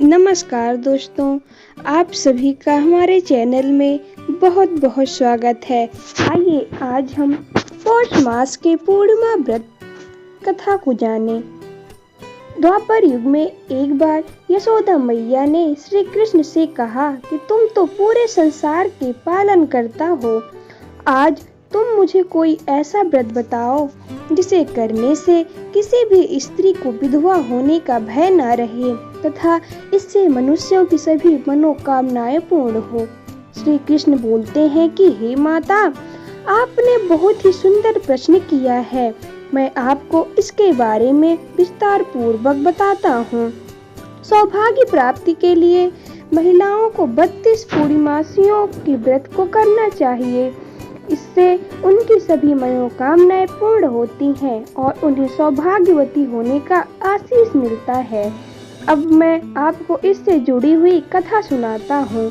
नमस्कार दोस्तों, आप सभी का हमारे चैनल में बहुत बहुत स्वागत है। आइए आज हम पौष मास के पूर्णिमा व्रत कथा को जानें। द्वापर युग में एक बार यशोदा मैया ने श्री कृष्ण से कहा कि तुम तो पूरे संसार के पालन करता हो, आज तुम मुझे कोई ऐसा व्रत बताओ जिसे करने से किसी भी स्त्री को विधवा होने का भय न रहे तथा इससे मनुष्यों की सभी मनोकामनाएं पूर्ण हो। श्री कृष्ण बोलते हैं कि हे माता, आपने बहुत ही सुंदर प्रश्न किया है। मैं आपको इसके बारे में विस्तार पूर्वक बताता हूँ। सौभाग्य प्राप्ति के लिए महिलाओं को 32 पूर्णिमासियों के व्रत को करना चाहिए। इससे उनकी सभी मनोकामनाएं पूर्ण होती हैं और उन्हें सौभाग्यवती होने का आशीष मिलता है। अब मैं आपको इससे जुड़ी हुई कथा सुनाता हूँ।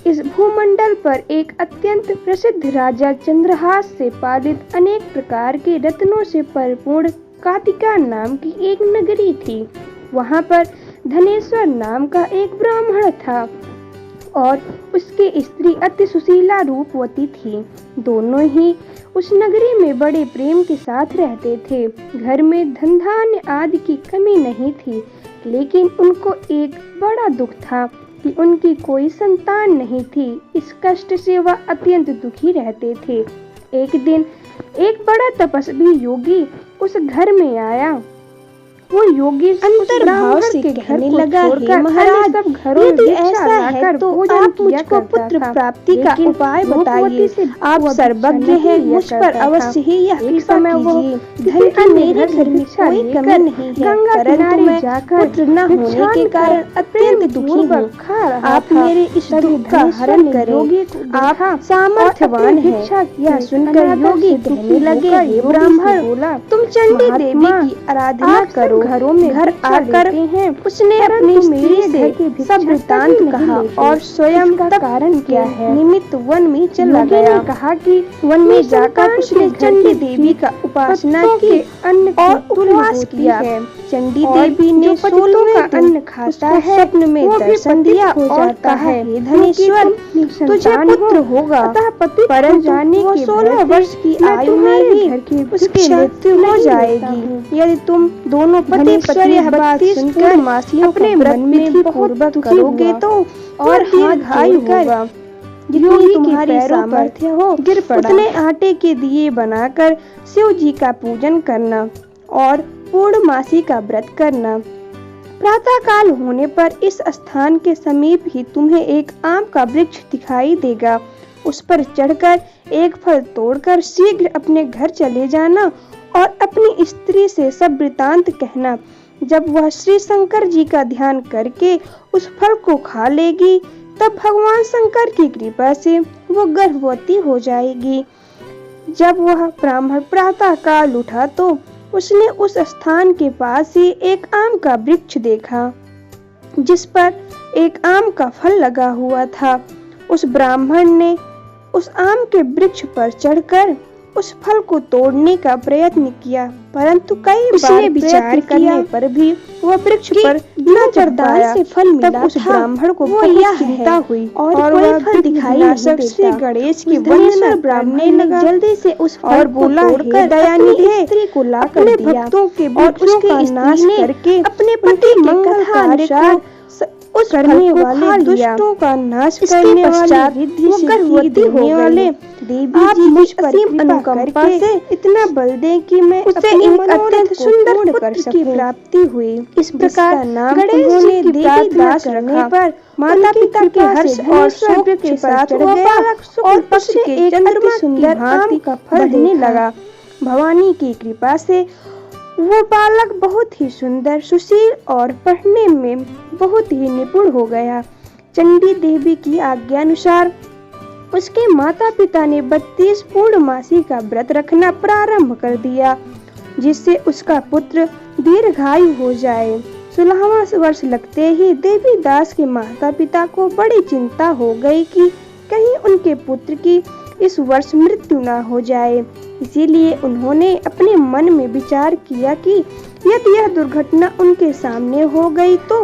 इस भूमंडल पर एक अत्यंत प्रसिद्ध राजा चंद्रहास से पालित अनेक प्रकार के रत्नों से परिपूर्ण कातिका नाम की एक नगरी थी। वहाँ पर धनेश्वर नाम का एक ब्राह्मण था और उसकी स्त्री अति सुशीला रूपवती थी। दोनों ही उस नगरी में बड़े प्रेम के साथ रहते थे। घर में धन धान्य आदि की कमी नहीं थी, लेकिन उनको एक बड़ा दुख था कि उनकी कोई संतान नहीं थी। इस कष्ट से वह अत्यंत दुखी रहते थे। एक दिन एक बड़ा तपस्वी योगी उस घर में आया। वो योगी अंतर भाव से कहने लगा, हे महाराज, यदि ऐसा है तो आप मुझको पुत्र प्राप्ति का उपाय बताइए। आप सर्वज्ञ हैं, मुझ पर अवश्य ही यह कृपा कीजिए। धन की मेरे घर में कोई कमी नहीं है, परंतु मैं पुत्र न होने के कारण अत्यंत दुखी हूँ। आप मेरे इस दुख का हरण करें। आप सामर्थ्यवान हैं। यह सुनकर योगी कहने लगे, हे ब्राह्मण, तुम चंडी देवी की आराधना करो। घरों में घर आकर उसने अपनी स्त्री से सब वृत्तांत कहा और स्वयं का कारण क्या है निमित्त वन में चला गया। कहा कि वन में जाकर उसने चंडी देवी का उपासना की और उपवास किया। चंडी देवी ने 16 का अन्न खाता है, स्वप्न में दर्शन दिया और कहा, हे धनेश्वर, तुझे पुत्र होगा, परंतु जाने वो 16 वर्ष की आयु में ही उसकी मृत्यु हो जाएगी। यदि तुम दोनों पति पत्नी यह बात सुनकर मासियों अपने मन में पूर्वक करोगे तो और दीर्घायु होगा। जितनी तुम्हारी सामर्थ्य हो उतने आटे के दिए बनाकर शिव जी का पूजन करना और पूर्णमासी का व्रत करना। प्रातः काल होने पर इस स्थान के समीप ही तुम्हें एक आम का वृक्ष दिखाई देगा। उस पर चढ़कर एक फल तोड़कर शीघ्र अपने घर चले जाना और अपनी स्त्री से सब वृतांत कहना। जब वह श्री शंकर जी का ध्यान करके उस फल को खा लेगी, तब भगवान शंकर की कृपा से वो गर्भवती हो जाएगी। जब वह ब्राह्मण प्रातः काल उठा तो उसने उस स्थान के पास ही एक आम का वृक्ष देखा, जिस पर एक आम का फल लगा हुआ था। उस ब्राह्मण ने उस आम के वृक्ष पर चढ़कर उस फल को तोड़ने का प्रयत्न किया, परंतु कई बार विचार करने पर भी वह वृक्ष पर न चढ़ पाया। फल मिला उस ब्राह्मण को बहुत चिंता हुई और कोई फल दिखाई नहीं देता। गणेश की वंदना ब्राह्मण ने जल्दी से उस फल को तोड़कर दयानिधि स्त्री को लाकर दिया। भक्तों के वृक्षों का नाश करके अपने पति के कथा अनुसार उस करने वाले दुष्टों का नाश करने वाले गर्भवती होने वाले देवी जी मुझ असीम अनुकंपा से इतना बल दें कि मैं उसे एक अत्यंत सुंदर पुत्र की प्राप्ति हुई। इस प्रकार गणेश जी की प्रार्थना करने पर माता पिता के हर्ष और शोक के साथ वो बालक और पुष्प के चंद्रमा सुंदर आम का फल देने लगा। भवानी की कृपा से वो बालक बहुत ही सुंदर, सुशील और पढ़ने में बहुत ही निपुण हो गया। चंडी देवी की आज्ञानुसार उसके माता पिता ने 32 पूर्णमासी का व्रत रखना प्रारंभ कर दिया, जिससे उसका पुत्र दीर्घायु हो जाए। 16वां वर्ष लगते ही देवी दास के माता पिता को बड़ी चिंता हो गई कि कहीं उनके पुत्र की इस वर्ष मृत्यु न हो जाए। इसीलिए उन्होंने अपने मन में विचार किया कि यदि यह दुर्घटना उनके सामने हो गई तो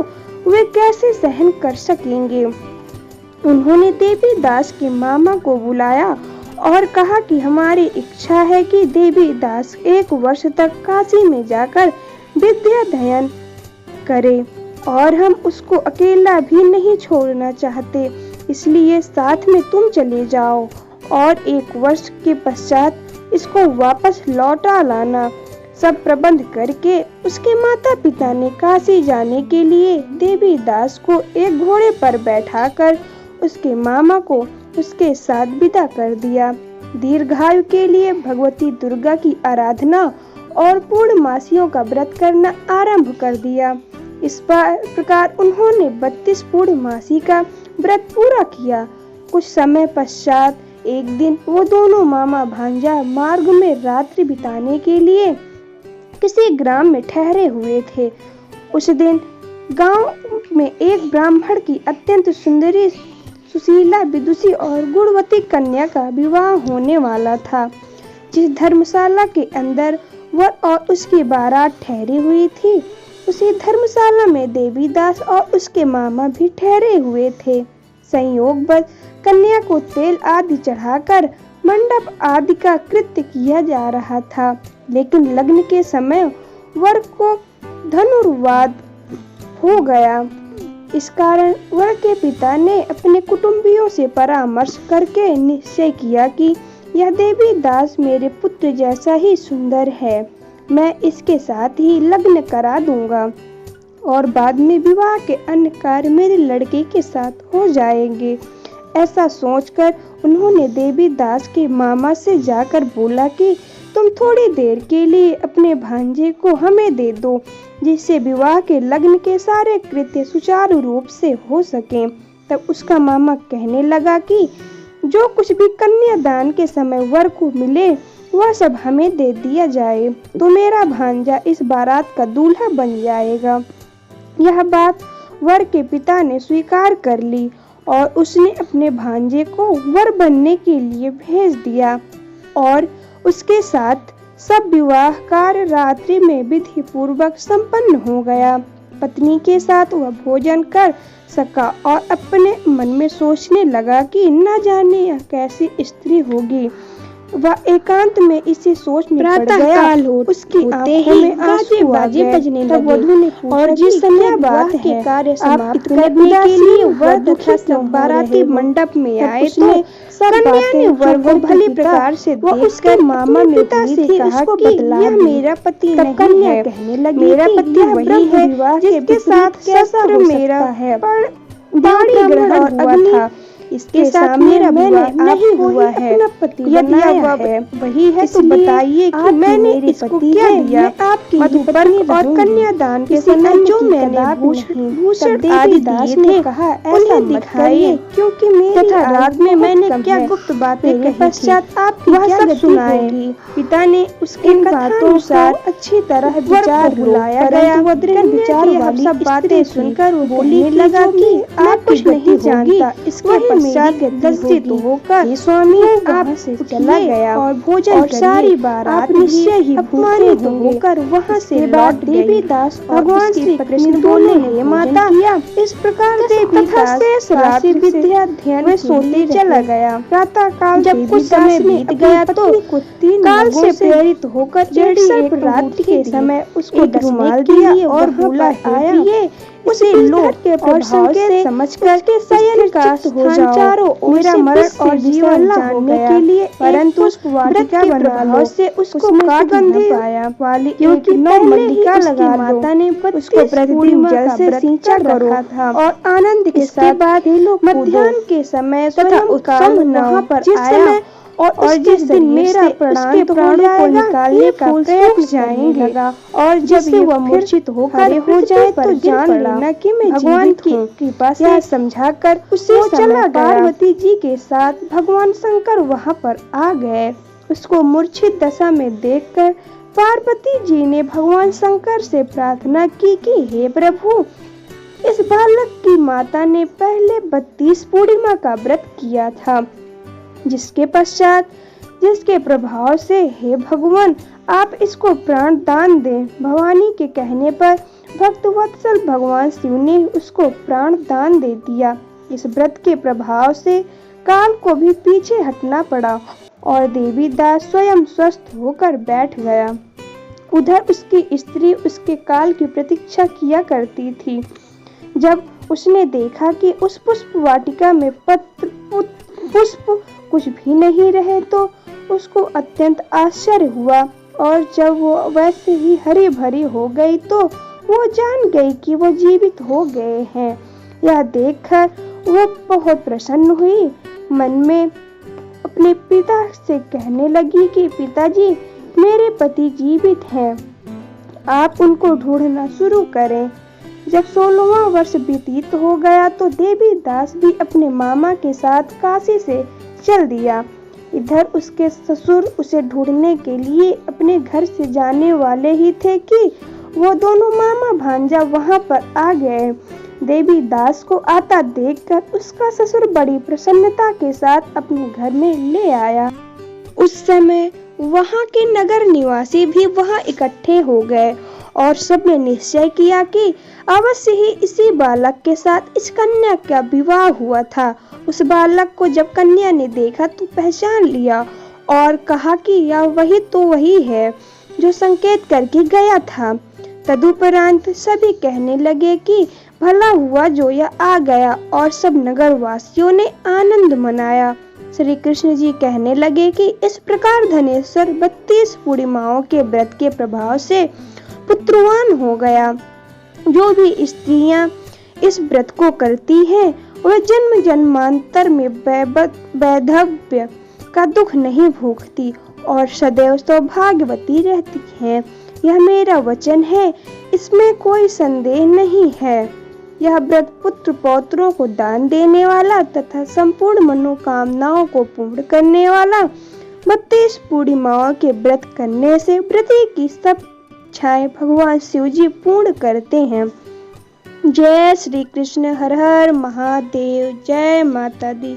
वे कैसे सहन कर सकेंगे। उन्होंने देवीदास के मामा को बुलाया और कहा कि हमारी इच्छा है कि देवीदास 1 वर्ष तक काशी में जाकर विद्या अध्ययन करे और हम उसको अकेला भी नहीं छोड़ना चाहते, इसलिए साथ में तुम चले जाओ और 1 वर्ष के पश्चात इसको वापस लौटा लाना। सब प्रबंध करके उसके माता पिता ने काशी जाने के लिए देवीदास को एक घोड़े पर बैठाकर उसके मामा को उसके साथ विदा कर दिया। दीर्घायु के लिए भगवती दुर्गा की आराधना और पूर्णमासियों का व्रत करना आरंभ कर दिया। इस प्रकार उन्होंने 32 पूर्णमासी का व्रत पूरा किया। कुछ समय पश्चात एक दिन वो दोनों मामा भांजा मार्ग में रात्रि बिताने के लिए किसी ग्राम में ठहरे हुए थे। उस दिन गांव में एक ब्राह्मण की अत्यंत सुंदरी, सुशीला, विदुषी और गुणवती कन्या का विवाह होने वाला था। जिस धर्मशाला के अंदर वर और उसकी बारात ठहरी हुई थी, उसी धर्मशाला में देवीदास और उसके मामा भी ठहरे हुए थे। संयोगवश कन्या को तेल आदि चढ़ाकर मंडप आदि का कृत्य किया जा रहा था, लेकिन लग्न के समय वर को धनुर्वात हो गया। इस कारण वर के पिता ने अपने कुटुंबियों से परामर्श करके निश्चय किया कि यह देवीदास मेरे पुत्र जैसा ही सुंदर है, मैं इसके साथ ही लग्न करा दूंगा और बाद में विवाह के अन्य कार्य मेरे लड़के के साथ हो जाएंगे। ऐसा सोचकर उन्होंने देवीदास के मामा से जाकर बोला कि तुम थोड़ी देर के लिए अपने भांजे को हमें दे दो, जिससे विवाह के लग्न के सारे कृत्य सुचारू रूप से हो सकें। तब उसका मामा कहने लगा कि जो कुछ भी कन्यादान के समय वर को मिले वह सब हमें दे दिया जाए, तो मेरा भांजा इस बारात का दूल्हा बन जाएगा। यह बात वर के पिता ने स्वीकार कर ली और उसने अपने भांजे को वर बनने के लिए भेज दिया और उसके साथ सब विवाह कार्य रात्रि में विधि पूर्वक संपन्न हो गया। पत्नी के साथ वह भोजन कर सका और अपने मन में सोचने लगा कि न जाने यह कैसी स्त्री होगी। वह एकांत में इसी सोच में पड़ गया। उसकी आंखों में आंसू बाजे बजने लगे और जिस समय बात के कार्य समाप्त करने के लिए वह दुखी बाराती मंडप में आए तो कन्या ने वर को भली प्रकार से देखकर मामा में पिता से कहा कि यह मेरा पति नहीं है। कहने लगी मेरा पति वही है जिसके साथ शस्त्र मेरा है पर दाढ़ी ग्रहण हुआ था, इसके साथ मेरा विवाह नहीं हुआ है। यदि वही है तो बताइए कि मैंने इसको क्या दिया। मधुपर्क और कन्यादान के समय जो मैंने भूषण आदि दिए थे उन्हें दिखाइए, क्योंकि मेरी रात में मैंने क्या गुप्त बातें कही पश्चात आपकी वह सब सुनाएगी। पिता ने उसके कथानुसार अच्छी तरह विचार बुलाया गया। विचार वाली सब बातें सुनकर बोलने लगा कि आप कुछ नहीं जानता। इसके लज्जित होकर स्वामी आप से चला गया और भोजन और सारी बारात निश्चय ही अपमानित होकर वहाँ से लौट देवीदास भगवान श्री कृष्ण बोले, हे माता, इस प्रकार देवीदास राशि विद्या अध्ययन में सोते चला गया। प्रातः काल जब कुछ समय बीत गया तो काल से प्रेरित होकर एक रात्रि के समय उसको रुमाल दिया और बोला, आया उसे लोभ के प्रभाव से समझकर के शयन का स्थान चारों ओर से मरण और जीवन जानने के लिए, परंतु उस वाटिका के प्रभाव से उसको काट न पाया वाली क्योंकि मल्लिका लगा माता ने उसको प्रतिदिन जल से सींचा रखा था और आनंद के साथ मध्याह्न के समय तथा उत्सव वहाँ पर आया और जिस दिन मेरा प्राण को निकालने का प्रयत्न जाएंगे लगा और जब वह मूर्छित होकर हो जाए तो जान लेना कि मैं भगवान की कृपा से समझाकर उसे चला पार्वती जी के साथ भगवान शंकर वहां पर आ गए। उसको मूर्छित दशा में देखकर पार्वती जी ने भगवान शंकर से प्रार्थना की कि हे प्रभु, इस बालक की माता ने पहले 32 पूर्णिमा का व्रत किया था, जिसके पश्चात जिसके प्रभाव से हे भगवान आप इसको प्राण दान दें। भवानी के कहने पर भक्तवत्सल भगवान शिव ने उसको प्राण दान दे दिया। इस व्रत के प्रभाव से काल को भी पीछे हटना पड़ा और देवीदास स्वयं स्वस्थ होकर बैठ गया। उधर उसकी स्त्री उसके काल की प्रतीक्षा किया करती थी। जब उसने देखा कि उस पुष्प वाटिका में पुष्प कुछ भी नहीं रहे तो उसको अत्यंत आश्चर्य हुआ, और जब वो वैसे ही हरी भरी हो गई तो वो जान गई कि वो जीवित हो गए हैं। यह देखकर वो बहुत प्रसन्न हुई। मन में अपने पिता से कहने लगी कि पिताजी, मेरे पति जीवित हैं, आप उनको ढूंढना शुरू करें। जब 16वां वर्ष व्यतीत हो गया तो देवीदास भी अपने मामा के साथ काशी से चल दिया। इधर उसके ससुर उसे ढूंढने के लिए अपने घर से जाने वाले ही थे कि वो दोनों मामा भांजा वहां पर आ गए। देवीदास को आता देखकर उसका ससुर बड़ी प्रसन्नता के साथ अपने घर में ले आया। उस समय वहां के नगर निवासी भी वहां इकट्ठे हो गए और सबने निश्चय किया कि अवश्य ही इसी बालक के साथ इस कन्या का विवाह हुआ था। उस बालक को जब कन्या ने देखा तो पहचान लिया और कहा कि यह वही है जो संकेत करके गया था। तदुपरांत सभी कहने लगे कि भला हुआ जो यह आ गया, और सब नगर वासियों ने आनंद मनाया। श्री कृष्ण जी कहने लगे कि इस प्रकार धनेश्वर 32 पूर्णिमाओं के व्रत के प्रभाव से पुत्रवान हो गया। जो भी स्त्रियां इस व्रत को करती हैं वह जन्म जन्मांतर में वैधव्य का दुख नहीं भोगती और सदैव सौभाग्यवती रहती हैं। यह मेरा वचन है, इसमें कोई संदेह नहीं है। यह व्रत पुत्र पौत्रों को दान देने वाला तथा संपूर्ण मनोकामनाओं को पूर्ण करने वाला। 32 पूर्णिमाओं के व्रत करने से व्रती की सब इच्छाएं भगवान शिव जी पूर्ण करते हैं। जय श्री कृष्ण। हर हर महादेव। जय माता दी।